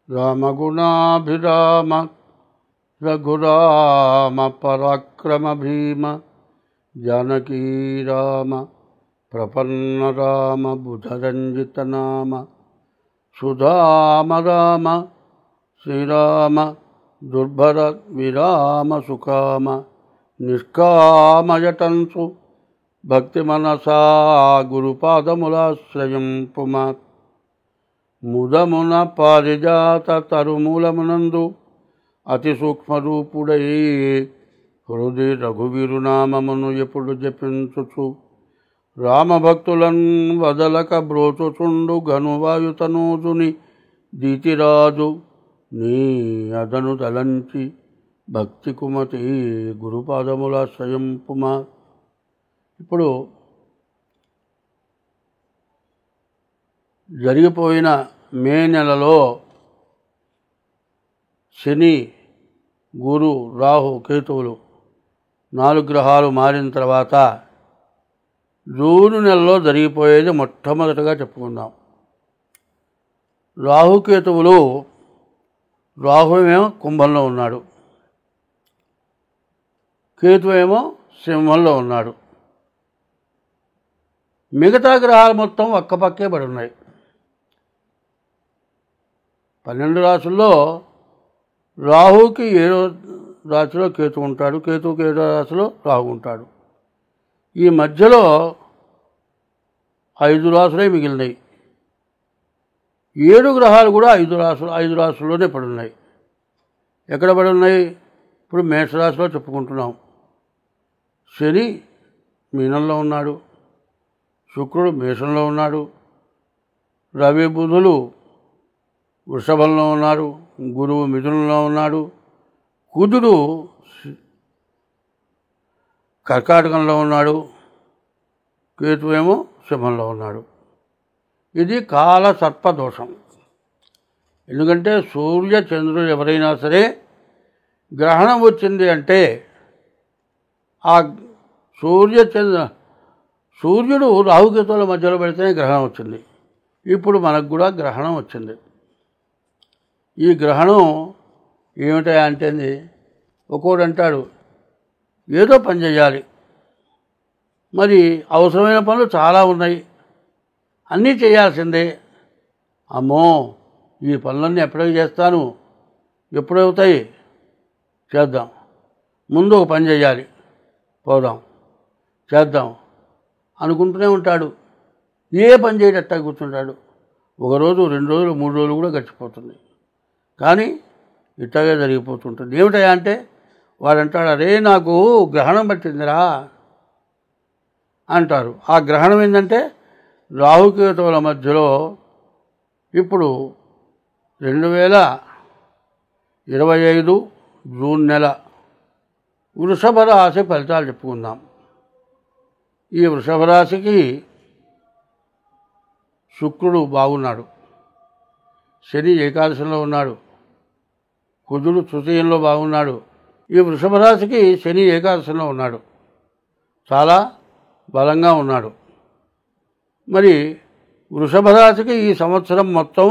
రామగుణాభిరామ రఘురామ పరాక్రమ భీమ జానకీ రామ ప్రపన్న రామ బుధరంజిత నామ సుధామ రామ శ్రీరామ దుర్భర విరామ సుకామ నిష్కామయటంసు భక్తి మనసా గురుపాదములాశ్రయం పుమా ముదమున పారిజాత తరుమూలమునందు అతి సూక్ష్మరూపుడై హృది రఘువీరునామమును ఎప్పుడు జపించుచు రామభక్తులన్ వదలక బ్రోచుచుండు ఘనువాయుతనూజుని దీతిరాజు నీ అదను తలంచి భక్తి కుమతి గురుపాదములాశ్రయం పుమా. ఇప్పుడు జరిగిపోయిన మే నెలలో శని, గురు, రాహు, కేతువులు 4 గ్రహాలు మారిన తర్వాత జూన్ నెలలో జరిగిపోయేది మొట్టమొదటగా చెప్పుకుందాం. రాహుకేతువులు, రాహువేమో కుంభంలో ఉన్నాడు, కేతువేమో సింహంలో ఉన్నాడు. మిగతా గ్రహాలు మొత్తం ఒక్కపక్కే పడి ఉన్నాయి. 12 రాశుల్లో రాహుకి 7వ రాశిలో కేతు ఉంటాడు, కేతువుకి 7వ రాశిలో రాహు ఉంటాడు. ఈ మధ్యలో 5 రాశులే మిగిలినాయి. 7 గ్రహాలు కూడా 5 రాశుల్లోనే పడి ఉన్నాయి. ఎక్కడ పడి ఉన్నాయి? ఇప్పుడు మేషరాశిలో చెప్పుకుంటున్నాం. శని మీనంలో ఉన్నాడు, శుక్రుడు మేషంలో ఉన్నాడు, రవి బుధులు వృషభంలో ఉన్నారు, గురువు మిథునంలో ఉన్నాడు, కుజుడు కర్కాటకంలో ఉన్నాడు, కేతువేమో సింహంలో ఉన్నాడు. ఇది కాల సర్పదోషం. ఎందుకంటే సూర్య చంద్రుడు ఎవరైనా సరే గ్రహణం వచ్చింది అంటే ఆ సూర్యుడు రాహుకేతువుల మధ్యలో పెడితేనే గ్రహణం వచ్చింది. ఇప్పుడు మనకు కూడా గ్రహణం వచ్చింది. ఈ గ్రహణం ఏమిటా అంటే ఒక్కోడు అంటాడు ఏదో పని చేయాలి, మరి అవసరమైన పనులు చాలా ఉన్నాయి, అన్నీ చేయాల్సిందే. అమ్మో ఈ పనులన్నీ ఎప్పటికి చేస్తాను, ఎప్పుడవుతాయి, చేద్దాం, ముందు ఒక పని చేయాలి, పోదాం, చేద్దాం అనుకుంటూనే ఉంటాడు. ఏ పని చేయటట్టా కూర్చుంటాడు. 1 రోజు, 2 రోజులు, 3 రోజులు కూడా గడిచిపోతుంది. కానీ ఇట్లాగే జరిగిపోతుంటుంది. ఏమిటయా అంటే వాడంటాడు, అరే నాకు గ్రహణం పట్టిందిరా అంటారు. ఆ గ్రహణం ఏంటంటే రాహుకేతువుల మధ్యలో ఇప్పుడు 2025 జూన్ నెల వృషభ రాశి ఫలితాలు చెప్పుకుందాం. ఈ వృషభ రాశికి శుక్రుడు బాగున్నాడు, శని ఏకాదశంలో ఉన్నాడు, కుజుడు తృతీయంలో బాగున్నాడు. ఈ వృషభ రాశికి శని ఏకాదశంలో ఉన్నాడు, చాలా బలంగా ఉన్నాడు. మరి వృషభ రాశికి ఈ సంవత్సరం మొత్తం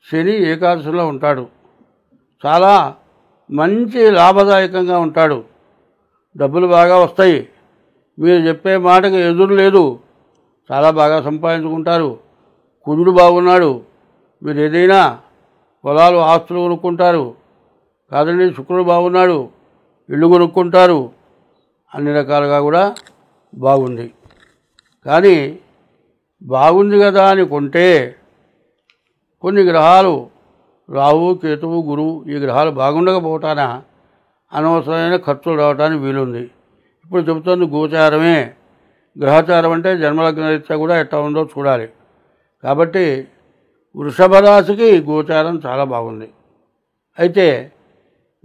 శని ఏకాదశంలో ఉంటాడు, చాలా మంచి లాభదాయకంగా ఉంటాడు, డబ్బులు బాగా వస్తాయి, మీరు చెప్పే మాటకు ఎదురు లేదు, చాలా బాగా సంపాదించుకుంటారు. కుజుడు బాగున్నాడు, మీరు ఏదైనా పొలాలు, ఆస్తులు కొనుక్కుంటారు. కాదండి శుక్రుడు బాగున్నాడు, ఇల్లు కొనుక్కుంటారు. అన్ని రకాలుగా కూడా బాగుంది. కానీ బాగుంది కదా అని కొంటే కొన్ని గ్రహాలు రాహు, కేతువు, గురువు ఈ గ్రహాలు బాగుండకపోవటాన అనవసరమైన ఖర్చులు రావడానికి వీలుంది. ఇప్పుడు చెబుతుంది గోచారమే. గ్రహచారం అంటే జన్మలగ్న రీత్యా కూడా ఎట్లా ఉందో చూడాలి. కాబట్టి వృషభ రాశికి గోచారం చాలా బాగుంది. అయితే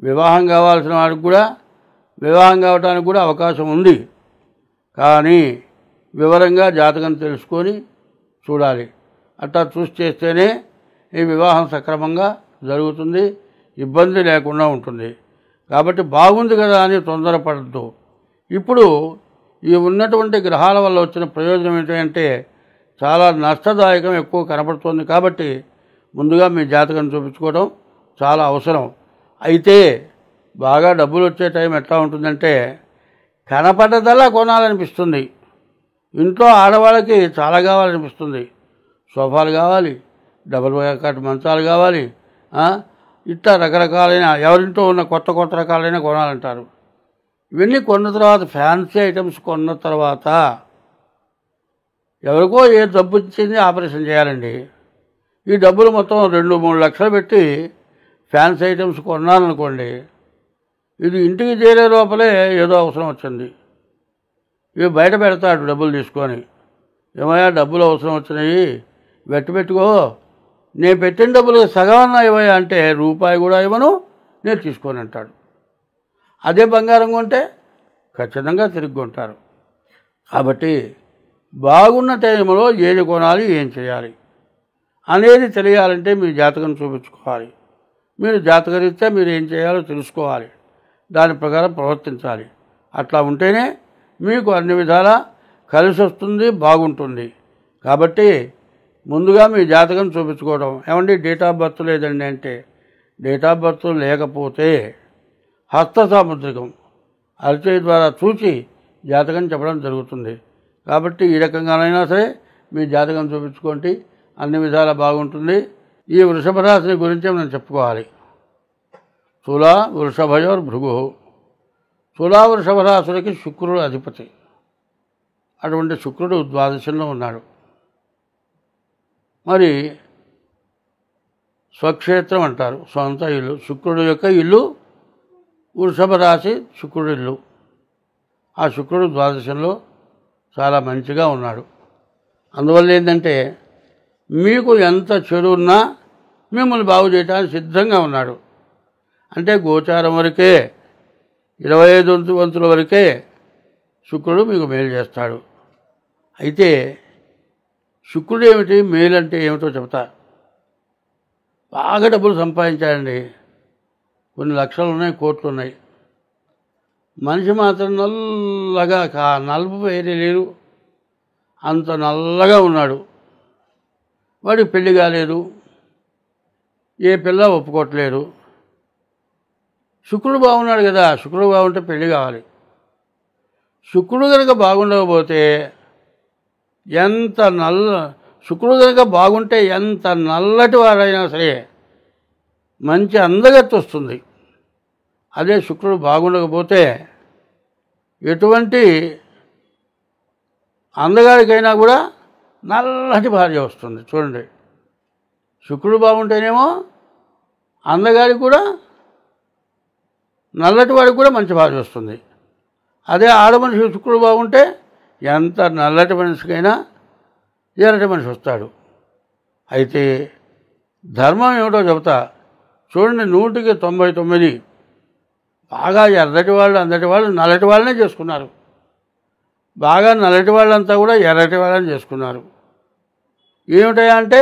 వివాహం కావాల్సిన వాడికి కూడా వివాహం కావడానికి కూడా అవకాశం ఉంది. కానీ వివరంగా జాతకం తెలుసుకొని చూడాలి. అట్లా చూసి చేస్తేనే ఈ వివాహం సక్రమంగా జరుగుతుంది, ఇబ్బంది లేకుండా ఉంటుంది. కాబట్టి బాగుంది కదా అని తొందరపడద్దు. ఇప్పుడు ఈ ఉన్నటువంటి గ్రహాల వల్ల వచ్చిన ప్రయోజనం ఏంటంటే చాలా నష్టదాయకం ఎక్కువ కనపడుతుంది. కాబట్టి ముందుగా మీ జాతకం చూపించుకోవడం చాలా అవసరం. అయితే బాగా డబ్బులు వచ్చే టైం ఎట్లా ఉంటుందంటే కనపడ్డదల్లా కొనాలనిపిస్తుంది. ఇంట్లో ఆడవాళ్ళకి చాలా కావాలనిపిస్తుంది. సోఫాలు కావాలి, డబుల్ కాట్ మంచాలు కావాలి, ఇట్లా రకరకాలైన ఎవరింట్లో ఉన్న కొత్త కొత్త రకాలైన కొనాలంటారు. ఇవన్నీ కొన్న తర్వాత ఫ్యాన్సీ ఐటమ్స్ కొన్న తర్వాత ఎవరికో ఏ డబ్బు ఇచ్చింది ఆపరేషన్ చేయాలండి. ఈ డబ్బులు మొత్తం 2-3 లక్షలు పెట్టి ఫ్యాన్సీ ఐటమ్స్ కొన్నాననుకోండి, ఇది ఇంటికి చేరే లోపలే ఏదో అవసరం వచ్చింది. ఇవి బయట పెడతాడు డబ్బులు తీసుకొని, ఏమయ్యా డబ్బులు అవసరం వచ్చినాయి పెట్టుకో, నేను పెట్టిన డబ్బులు సగం అన్నా ఇవ్వయా అంటే రూపాయి కూడా ఇవ్వను, నేను తీసుకొని అంటాడు. అదే బంగారం కొంటే ఖచ్చితంగా తిరిగి కొంటారు. కాబట్టి బాగున్న టైంలో ఏది కొనాలి, ఏం చేయాలి అనేది తెలియాలంటే మీ జాతకం చూపించుకోవాలి. మీరు జాతకరీత్యా మీరు ఏం చేయాలో తెలుసుకోవాలి, దాని ప్రకారం ప్రవర్తించాలి. అట్లా ఉంటేనే మీకు అన్ని విధాలా కలిసి వస్తుంది, బాగుంటుంది. కాబట్టి ముందుగా మీ జాతకం చూపించుకోవడం. ఏమండి డేట్ ఆఫ్ బర్త్ లేదండి అంటే, డేట్ ఆఫ్ బర్త్ లేకపోతే హస్త సాముద్రికం అరచేయి ద్వారా చూసి జాతకం చెప్పడం జరుగుతుంది. కాబట్టి ఈ రకంగానైనా సరే మీ జాతకం చూపించుకోండి, అన్ని విధాలా బాగుంటుంది. ఈ వృషభ రాశిని గురించి మనం చెప్పుకోవాలి. తులా వృషభయోర్ భృగు. తులా వృషభ రాశులకి శుక్రుడు అధిపతి. అటువంటి శుక్రుడు ద్వాదశంలో ఉన్నాడు. మరి స్వక్షేత్రం అంటారు, సొంత ఇల్లు. శుక్రుడు యొక్క ఇల్లు వృషభ రాశి, శుక్రుడు ఇల్లు. ఆ శుక్రుడు ద్వాదశంలో చాలా మంచిగా ఉన్నాడు. అందువల్ల ఏంటంటే మీకు ఎంత చెడు ఉన్నా మిమ్మల్ని బాగు చేయడానికి సిద్ధంగా ఉన్నాడు. అంటే గోచారం వరకే 25 వంతుల వరకే శుక్రుడు మీకు మేలు చేస్తాడు. అయితే శుక్రుడు ఏమిటి, మేలు అంటే ఏమిటో చెబుతా. బాగా డబ్బులు సంపాదించాడండి, కొన్ని లక్షలు ఉన్నాయి, కోట్లు ఉన్నాయి. మనిషి మాత్రం నల్లగా నలుపు వేరే లేరు, అంత నల్లగా ఉన్నాడు. వాడికి పెళ్లి కాలేదు, ఏ పిల్ల ఒప్పుకోవట్లేదు. శుక్రుడు బాగున్నాడు కదా, శుక్రుడు బాగుంటే పెళ్లి కావాలి. శుక్రుడు కనుక బాగుండకపోతే శుక్రుడు కనుక బాగుంటే ఎంత నల్లటి వాడైనా సరే మంచి అందగత్తు వస్తుంది. అదే శుక్రుడు బాగుండకపోతే ఎటువంటి అందగాడికైనా కూడా నల్లటి భార్య వస్తుంది. చూడండి, శుక్రుడు బాగుంటేనేమో అందగాడికి కూడా, నల్లటి వాడికి కూడా మంచి భార్య వస్తుంది. అదే ఆడమనిషి శుక్రుడు బాగుంటే ఎంత నల్లటి మనిషికైనా ఎర్రటి మనిషి వస్తాడు. అయితే ధర్మం ఏమిటో చెబుతా. చూడండి, 100కి 99 బాగా ఎర్రటి వాళ్ళు, అందటి వాళ్ళు నల్లటి వాళ్ళనే చేసుకున్నారు. బాగా నల్లటి వాళ్ళంతా కూడా ఎర్రటి వాళ్ళని చేసుకున్నారు. ఏమిటయా అంటే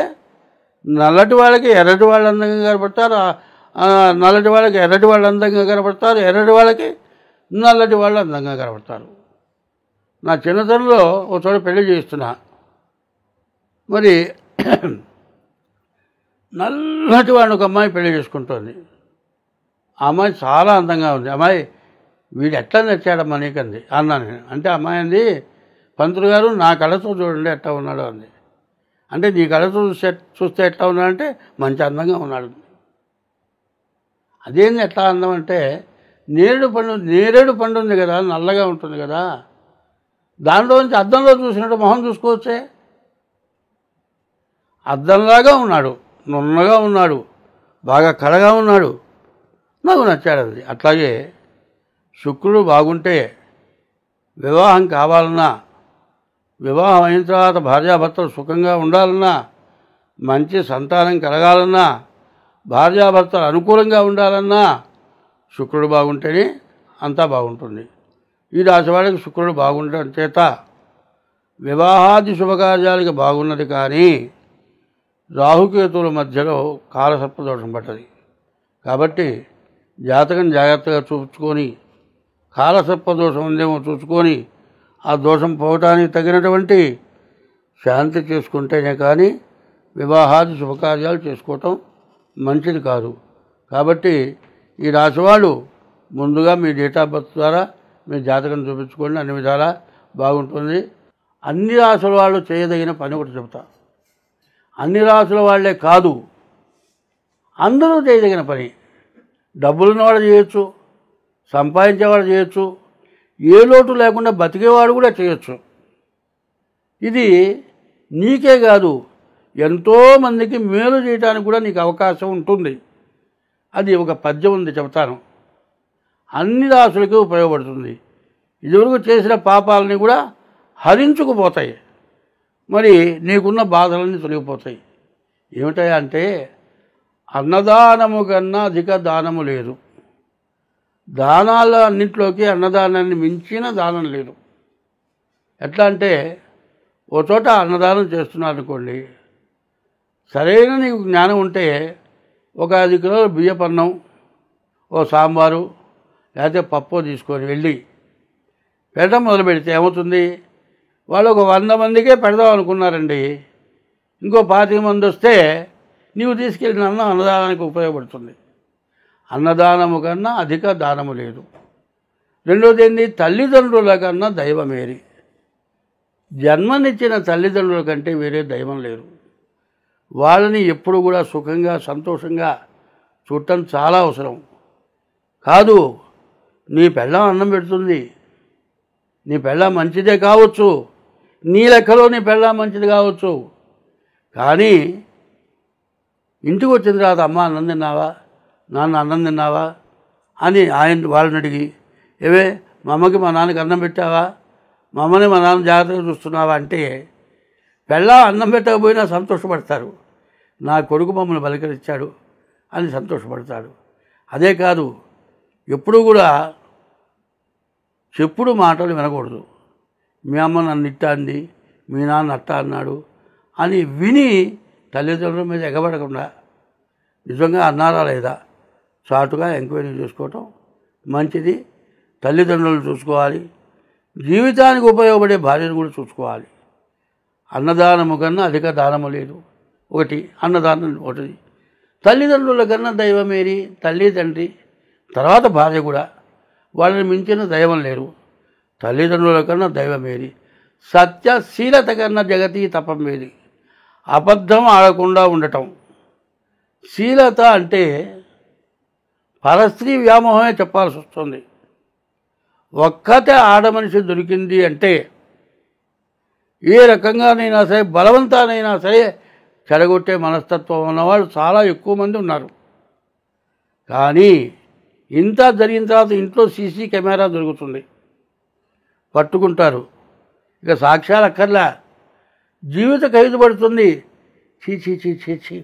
నల్లటి వాళ్ళకి ఎర్రటి వాళ్ళు అందంగా కనపడతారు, నల్లటి వాళ్ళకి ఎర్రటి వాళ్ళు అందంగా కనపడతారు, ఎర్రటి వాళ్ళకి నల్లటి వాళ్ళు అందంగా కనపడతారు. నా చిన్నతనంలో ఒక చోట పెళ్లి చేస్తున్నా. మరి నల్లటి వాడిని ఒక అమ్మాయి పెళ్లి చేసుకుంటుంది. ఆ అమ్మాయి చాలా అందంగా ఉంది. అమ్మాయి వీడు ఎట్లా నచ్చాడమ్మా నీకంది అన్నాను నేను. అంటే అమ్మాయి అంది, పంతులు గారు నా కళతో చూడండి ఎట్లా ఉన్నాడు అంది. అంటే నీ కళతో చూస్తే ఎట్లా ఉన్నాడంటే మంచి అందంగా ఉన్నాడు. అదేంది ఎట్లా అందం అంటే నేరేడు పండు ఉంది కదా, నల్లగా ఉంటుంది కదా, దాంట్లో నుంచి అద్దంలో చూసినట్టు మొహం చూసుకోవచ్చే. అద్దంలాగా ఉన్నాడు, నున్నగా ఉన్నాడు, బాగా కళగా ఉన్నాడు, నాకు నచ్చాడు అది. అట్లాగే శుక్రుడు బాగుంటే వివాహం కావాలన్నా, వివాహం అయిన తర్వాత భార్యాభర్తలు సుఖంగా ఉండాలన్నా, మంచి సంతానం కలగాలన్నా, భార్యాభర్తలు అనుకూలంగా ఉండాలన్నా శుక్రుడు బాగుంటేనే అంతా బాగుంటుంది. ఈ రాశి వాళ్ళకి శుక్రుడు బాగుండటం చేత వివాహాది శుభకార్యాలకి బాగున్నది. కానీ రాహుకేతువుల మధ్యలో కాలసర్పదోషం పట్టది. కాబట్టి జాతకం జాగ్రత్తగా చూసుకొని, కాలసర్పదోషం ఉందేమో చూసుకొని ఆ దోషం పోవటానికి తగినటువంటి శాంతి చేసుకుంటేనే కానీ వివాహాది శుభకార్యాలు చేసుకోవటం మంచిది కాదు. కాబట్టి ఈ రాశి వాళ్ళు ముందుగా మీ డేట్ ఆఫ్ బర్త్ ద్వారా మీ జాతకం చూపించుకోండి, అన్ని విధాలా బాగుంటుంది. అన్ని రాసుల వాళ్ళు చేయదగిన పని ఒకటి చెబుతా. అన్ని రాసుల వాళ్ళే కాదు, అందరూ చేయదగిన పని. డబ్బులున్నవాడు చేయొచ్చు, సంపాదించేవాడు చేయొచ్చు, ఏ లోటు లేకుండా బతికేవాడు కూడా చేయొచ్చు. ఇది నీకే కాదు, ఎంతోమందికి మేలు చేయడానికి కూడా నీకు అవకాశం ఉంటుంది. అది ఒక పద్యం ఉంది, చెబుతాను. అన్ని రాసులకి ఉపయోగపడుతుంది. ఇదివరకు చేసిన పాపాలని కూడా హరించుకుపోతాయి. మరి నీకున్న బాధలన్నీ తొలగిపోతాయి. ఏమిటాయా అంటే, అన్నదానము కన్నా అధిక దానము లేదు. దానాల అన్నింటిలోకి అన్నదానాన్ని మించిన దానం లేదు. ఎట్లా అంటే, ఓ చోట అన్నదానం చేస్తున్నారు అనుకోండి, సరైన నీకు జ్ఞానం ఉంటే ఒక 5 కిలోల బియ్యపన్నం, ఓ సాంబారు లేకపోతే పప్పు తీసుకొని వెళ్ళి పెట్టడం మొదలు పెడితే ఏమవుతుంది? వాళ్ళు ఒక 100 మందికే పెడదాం అనుకున్నారండి, ఇంకో 25 మంది వస్తే నీవు తీసుకెళ్ళిన అన్నం అన్నదానానికి ఉపయోగపడుతుంది. అన్నదానము కన్నా అధిక దానము లేదు. రెండోది ఏంటి? తల్లిదండ్రుల కన్నా దైవమేరి. జన్మనిచ్చిన తల్లిదండ్రుల కంటే వేరే దైవం లేరు. వాళ్ళని ఎప్పుడు కూడా సుఖంగా సంతోషంగా చూడటం చాలా అవసరం. కాదు, నీ పెళ్ళాం అన్నం పెడుతుంది, నీ పెళ్ళాం మంచిదే కావచ్చు, నీ లెక్కలో నీ పెళ్ళాం మంచిది కావచ్చు, కానీ ఇంటికి వచ్చిన తర్వాత అమ్మ అన్నం తిన్నావా, నాన్న అన్నం తిన్నావా అని వాళ్ళని అడిగి, ఏవే మా అమ్మకి మా నాన్నకి అన్నం పెట్టావా, మా అమ్మని మా నాన్న జాగ్రత్తగా చూస్తున్నావా అంటే పెళ్ళాం అన్నం పెట్టకపోయినా సంతోషపడతారు. నా కొడుకు మమ్మల్ని బలికరించాడు అని సంతోషపడతాడు. అదే కాదు, ఎప్పుడు కూడా చెప్పుడు మాటలు వినకూడదు. మీ అమ్మ నన్ను ఇట్టా అంది, మీ నాన్న అట్టా అన్నాడు అని విని తల్లిదండ్రుల మీద ఎగబడకుండా నిజంగా అన్నారా లేదా చాటుగా ఎంక్వైరీ చేసుకోవటం మంచిది. తల్లిదండ్రులను చూసుకోవాలి, జీవితానికి ఉపయోగపడే భార్యను కూడా చూసుకోవాలి. అన్నదానము కన్నా అధిక దానము లేదు. ఒకటి అన్నదానం, ఒకటి తల్లిదండ్రుల కన్నా దైవమేరి. తల్లి తండ్రి తర్వాత భార్య కూడా, వాళ్ళని మించిన దైవం లేరు. తల్లిదండ్రుల కన్నా దైవమేరి. సత్యశీలత కన్నా జగతి తపం వేది. అబద్ధం ఆడకుండా ఉండటం. శీలత అంటే పరస్త్రీ వ్యామోహమే చెప్పాల్సి వస్తుంది. ఒక్కతే ఆడమనిషి దొరికింది అంటే ఏ రకంగానైనా సరే, బలవంతానైనా సరే చెడగొట్టే మనస్తత్వం ఉన్నవాళ్ళు చాలా ఎక్కువ మంది ఉన్నారు. కానీ ఇంత జరిగిన తర్వాత ఇంట్లో సీసీ కెమెరా దొరుకుతుంది, పట్టుకుంటారు, ఇక సాక్ష్యాలు అక్కర్లా, జీవిత ఖైదు పడుతుంది. చీ చీ చీ చీ చీ,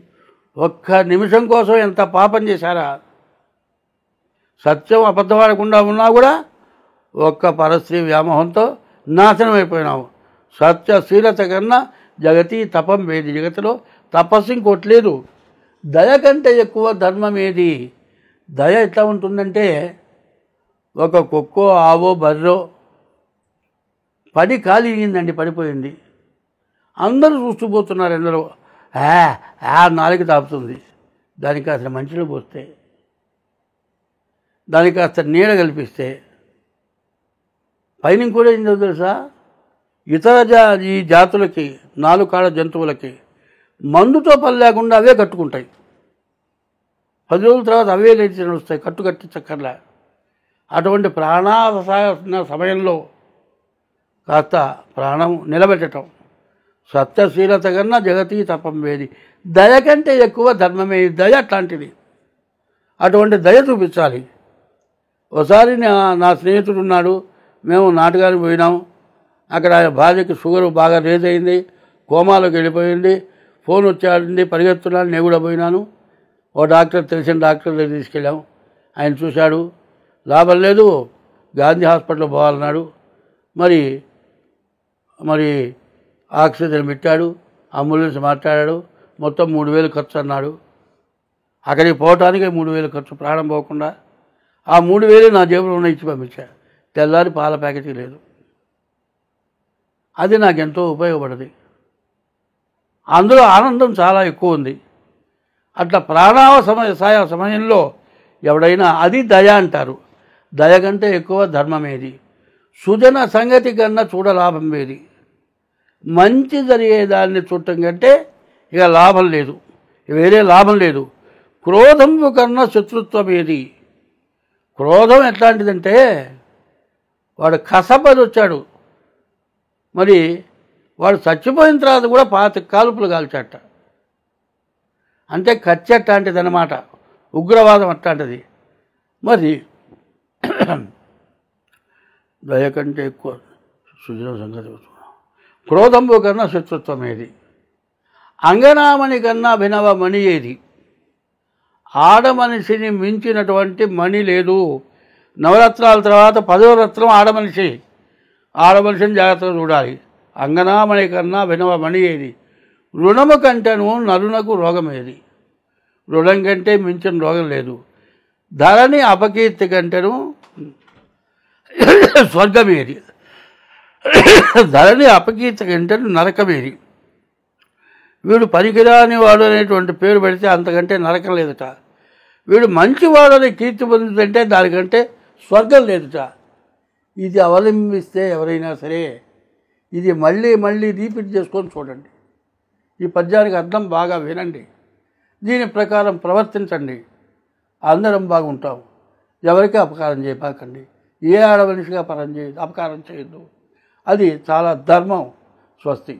ఒక్క నిమిషం కోసం ఎంత పాపం చేశారా. సత్యం అబద్ధపడకుండా ఉన్నా కూడా ఒక్క పరస్త్రీ వ్యామోహంతో నాశనం అయిపోయినావు. సత్యశీలత కన్నా జగతి తపం వేది. జగతిలో తపస్సు ఇంకోట్లేదు. దయ కంటే ఎక్కువ ధర్మం ఏది? దయ ఎట్లా ఉంటుందంటే, ఒక కుక్కో ఆవో బర్రో పడి కాలిందండి, పడిపోయింది, అందరూ చూస్తూ పోతున్నారు. ఎందరో నాలుగు తాపుతుంది. దానికి కాస్త మంచిలో పోస్తే, దానికి కాస్త నీడ కల్పిస్తే పైన కూడా ఏందో తెలుసా, ఇతర ఈ జాతులకి, 4 కాళ్ళ జంతువులకి మందుతో పని లేకుండా అవే కట్టుకుంటాయి. 10 రోజుల తర్వాత అవే లేచి నడుస్తాయి, కట్టించక్కర్లే. అటువంటి ప్రాణావసాన సమయంలో కాస్త ప్రాణం నిలబెట్టడం. సత్యశీలత కన్నా జగతి తపం వేది. దయ కంటే ఎక్కువ ధర్మమే. దయ అట్లాంటిది. అటువంటి దయ చూపించాలి. ఒకసారి నా స్నేహితుడు ఉన్నాడు, మేము నాటకానికి పోయినాం. అక్కడ భార్యకి షుగర్ బాగా రేజ్ అయింది, కోమాలోకి వెళ్ళిపోయింది. ఫోన్ వచ్చాడింది, పరిగెత్తున్నాను. నేను కూడా పోయినాను. ఓ డాక్టర్, తెలిసిన డాక్టర్ దగ్గర తీసుకెళ్ళాం. ఆయన చూశాడు, లాభం లేదు, గాంధీ హాస్పిటల్ పోవాలన్నాడు. మరి ఆక్సిజన్ పెట్టాడు, అంబులెన్స్ మాట్లాడాడు, మొత్తం 3,000 ఖర్చు అన్నాడు. అక్కడికి పోవటానికి 3,000 ఖర్చు, ప్రాణం పోకుండా. ఆ 3,000 నా జేబులో ఉన్న ఇచ్చి పంపించా. తెల్లారి పాల ప్యాకెట్ లేదు. అది నాకెంతో ఉపయోగపడదు. అందులో ఆనందం చాలా ఎక్కువ ఉంది. అట్లా సమయంలో ఎవడైనా అది దయ అంటారు. దయ కంటే ఎక్కువ ధర్మమేది, సుజన సంగతి కన్నా చూడలాభం ఏది, మంచి జరిగేదాన్ని చూడటం కంటే ఇక లాభం లేదు, వేరే లాభం లేదు. క్రోధం కన్నా శత్రుత్వం ఏది. క్రోధం ఎట్లాంటిదంటే వాడు కసపది వచ్చాడు, మరి వాడు చచ్చిపోయిన తర్వాత కూడా 25 కాల్పులు కాల్చట. అంటే కత్తి అట్లాంటిది అన్నమాట, ఉగ్రవాదం అట్లాంటిది. మరి దయ కంటే ఎక్కువ సుజన సంగతి, క్రోధంబు కన్నా శత్రుత్వం ఏది, అంగనామణి కన్నా అభినవ మణి ఏది. ఆడమనిషిని మించినటువంటి మణి లేదు. నవరత్నాల తర్వాత 10వ రత్నం ఆడమనిషి. ఆడమనిషిని జాగ్రత్తగా చూడాలి. అంగనామణి కన్నా అభినవ మణి ఏది, రుణము కంటేను నరునకు రోగం ఏది. రుణం కంటే మించిన రోగం లేదు. ధరణి అపకీర్తి కంటేను స్వర్గమేది. ధరణి అపకీర్తి కంటేను నరకమేది. వీడు పనికిరాని వాడు అనేటువంటి పేరు పెడితే అంతకంటే నరకం లేదుట. వీడు మంచివాడని కీర్తి పొందుతుంటే దానికంటే స్వర్గం లేదుట. ఇది అవలంబిస్తే ఎవరైనా సరే ఇది మళ్ళీ మళ్ళీ రీపీట్ చేసుకొని చూడండి. ఈ పద్యానికి అర్థం బాగా వినండి, దీని ప్రకారం ప్రవర్తించండి. అందరం బాగుంటాం. ఎవరికి అపకారం చేయబాకండి. ఏ ఆడమనిషిగా అపకారం చేయొద్దు. అది చాలా ధర్మం. స్వస్తి.